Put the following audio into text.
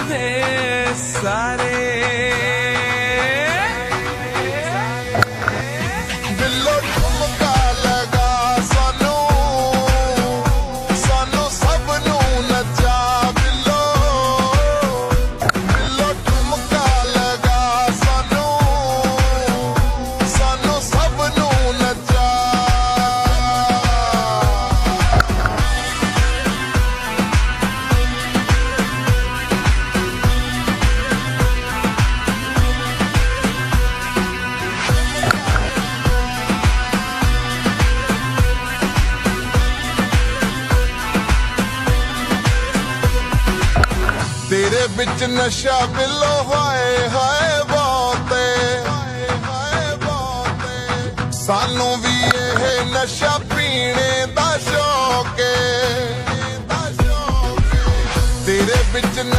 ਵੇ ਸਾਰੇ ਬਿੱਲੋ ਠੁਮਕਾ ਲਗਾ ਸਾਨੂੰ ਸਭ ਨੂੰ ਨਚਾ ਬਿੱਲੋ ਠੁਮਕਾ ਲਗਾ ਸਾਨੂੰ ਸਭ ਨੂੰ ਨਚਾ तेरे बिच नशा बिल्लो हाय हाय बहुते सानू भी यह नशा पीने दा शौक है तेरे बिच